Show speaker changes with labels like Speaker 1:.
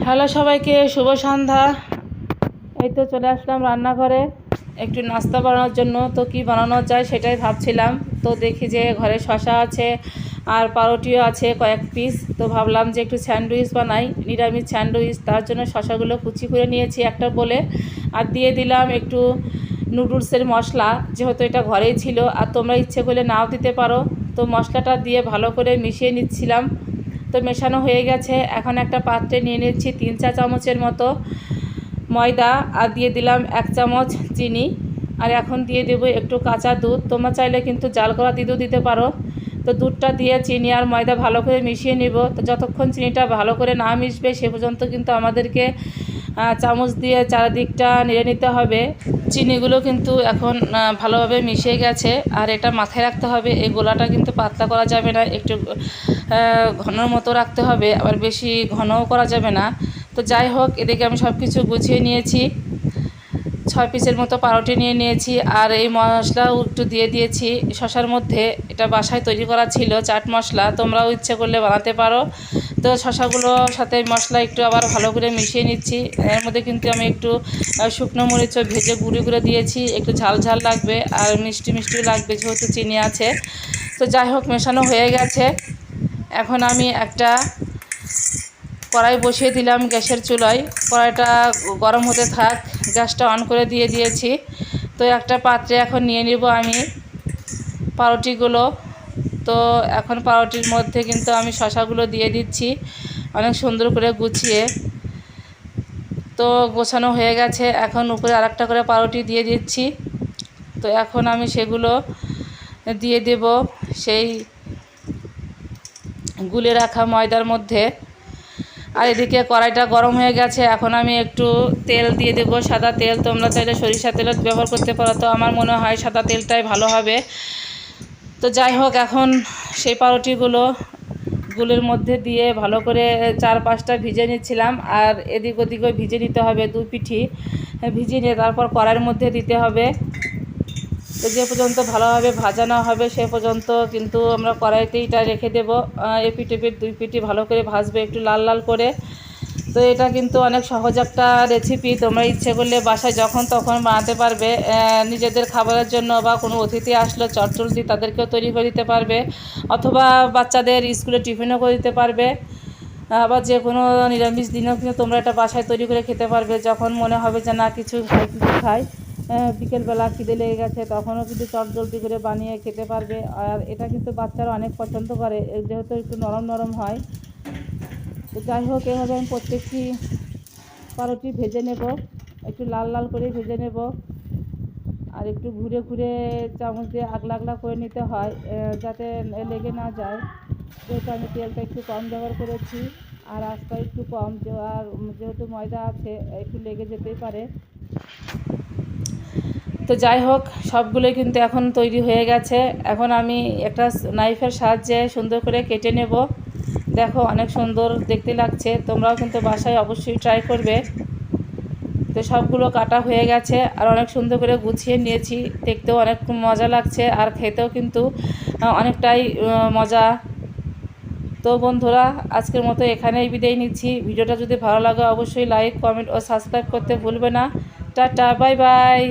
Speaker 1: Hello সবাইকে, শুভ সন্ধ্যা। এই তো চলে আসলাম রান্নাঘরে একটু নাস্তা বানানোর জন্য। তো কি বানানো যায় সেটাই ভাবছিলাম। তো দেখি যে ঘরে শসা আছে আর পাউরুটিও আছে কয়েক পিস। তো ভাবলাম যে একটু স্যান্ডউইচ বানাই, নিরামিষ স্যান্ডউইচ। তার জন্য শসাগুলো কুচি করে নিয়েছি একটা বলে, আর দিয়ে দিলাম একটু নুডলসের মশলা, যেহেতু এটা ঘরেই ছিল। আর তোমরা ইচ্ছে করলে নাও দিতে পারো। তো মশলাটা দিয়ে ভালো করে মিশিয়ে নিচ্ছিলাম। তো মেশানো হয়ে গেছে। এখন একটা পাত্রে নিয়ে নিচ্ছি 3-4 চামচের মতো ময়দা, আর দিয়ে দিলাম 1 চামচ চিনি। আর এখন দিয়ে দেবো একটু কাঁচা দুধ। তোমরা চাইলে কিন্তু জাল করা দুধও দিতে পারো। তো দুধটা দিয়ে চিনি আর ময়দা ভালো করে মিশিয়ে নিব। তো যতক্ষণ চিনিটা ভালো করে না মিশবে সে পর্যন্ত কিন্তু আমাদেরকে চামচ দিয়ে চারিদিকটা নেড়ে নিতে হবে। চিনিগুলো কিন্তু এখন ভালোভাবে মিশে গেছে। আর এটা মাথায় রাখতে হবে, এই গোলাটা কিন্তু পাতলা করা যাবে না, একটু ঘনর মতো রাখতে হবে, আবার বেশি ঘনও করা যাবে না। তো যাই হোক, এদিকে আমি সব কিছু গুছিয়ে নিয়েছি। 6 পিসের মতো পাউরুটি নিয়ে নিয়েছি, আর এই মশলাও একটু দিয়ে দিয়েছি শসার মধ্যে। এটা বাসায় তৈরি করা ছিল চাট মশলা, তোমরাও ইচ্ছে করলে বানাতে পারো। তো শসাগুলোর সাথে মশলা একটু আবার ভালো করে মিশিয়ে নিচ্ছি। এর মধ্যে কিন্তু আমি একটু শুকনো মরিচও ভেজে গুঁড়ি করে দিয়েছি, একটু ঝাল ঝাল লাগবে আর মিষ্টি মিষ্টিও লাগবে যেহেতু চিনি আছে। তো যাই হোক, মেশানো হয়ে গেছে। এখন আমি একটা কড়াই বসিয়ে দিলাম গ্যাসের চুলায়। কড়াইটা গরম হতে থাক, গ্যাসটা অন করে দিয়ে দিয়েছি। তো একটা পাত্রে এখন নিয়ে নিব আমি পাউরুটিগুলো। তো এখন পাউরুটির মধ্যে কিন্তু আমি শসাগুলো দিয়ে দিচ্ছি অনেক সুন্দর করে গুছিয়ে। তো গোছানো হয়ে গেছে। এখন উপরে আরেকটা করে পাউরুটি দিয়ে দিচ্ছি। তো এখন আমি সেগুলো দিয়ে দেব সেই গুলে রাখা ময়দার মধ্যে। আর এদিকে কড়াইটা গরম হয়ে গেছে। এখন আমি একটু তেল দিয়ে দেবো, সাদা তেল। তোমরা চাইলে সরিষা তেলও ব্যবহার করতে পারো, তো আমার মনে হয় সাদা তেলটাই ভালো হবে। তো যাই হোক, এখন সেই পাউরুটিগুলো গুলের মধ্যে দিয়ে ভালো করে 4-5টা ভিজে নিচ্ছিলাম। আর এদিক ওদিকও ভিজে নিতে হবে, 2 পিঠি ভিজিয়ে নিয়ে তারপর কড়াইয়ের মধ্যে দিতে হবে। তো যে পর্যন্ত ভালোভাবে ভাজা না হবে সে পর্যন্ত কিন্তু আমরা কড়াইতেই এটা রেখে দেবো। এপিঠ এপিঠ 2 পিঠি ভালো করে ভাজবে একটু লাল লাল করে। তো এটা কিন্তু অনেক সহজ একটা রেসিপি, তোমরা ইচ্ছে করলে বাসায় যখন তখন বানাতে পারবে। নিজেদের খাবারের জন্য বা কোনো অতিথি আসলে চটজলদি তাদেরকেও তৈরি করে দিতে পারবে, অথবা বাচ্চাদের স্কুলে টিফিনও করে দিতে পারবে। আবার যে কোনো নিরামিষ দিনেও কিন্তু তোমরা এটা বাসায় তৈরি করে খেতে পারবে। যখন মনে হবে যে না কিছু খাই, বিকেলবেলা খিদে লেগে গেছে, তখনও কিন্তু চটজলদি করে বানিয়ে খেতে পারবে। আর এটা কিন্তু বাচ্চারা অনেক পছন্দ করে, যেহেতু একটু নরম নরম হয়। তো যাই হোক, এভাবে আমি প্রত্যেকটি পাউরুটি ভেজে নেব, একটু লাল লাল করে ভেজে নেব। আর একটু ঘুরে ঘুরে চামচ দিয়ে আগলা আগলা করে নিতে হয়, যাতে লেগে না যায়। যেহেতু আমি তেলটা একটু কম ব্যবহার করেছি আর আঁচটা একটু কম, আর যেহেতু ময়দা আছে একটু লেগে যেতেই পারে। তো যাই হোক, সবগুলোই কিন্তু এখন তৈরি হয়ে গেছে। এখন আমি একটা নাইফের সাহায্যে সুন্দর করে কেটে নেব। দেখো অনেক সুন্দর দেখতে লাগছে, তোমরাও কিন্তু বাসায় অবশ্যই ট্রাই করবে। তো সবগুলো কাটা হয়ে গেছে আর অনেক সুন্দর করে গুছিয়ে নিয়েছি, দেখতেও অনেক মজা লাগছে আর খেতেও কিন্তু অনেকটাই মজা। তো বন্ধুরা, আজকের মতো এখানেই বিদায় নিচ্ছি। ভিডিওটা যদি ভালো লাগে অবশ্যই লাইক, কমেন্ট ও সাবস্ক্রাইব করতে ভুলবে না। Tata, bye bye.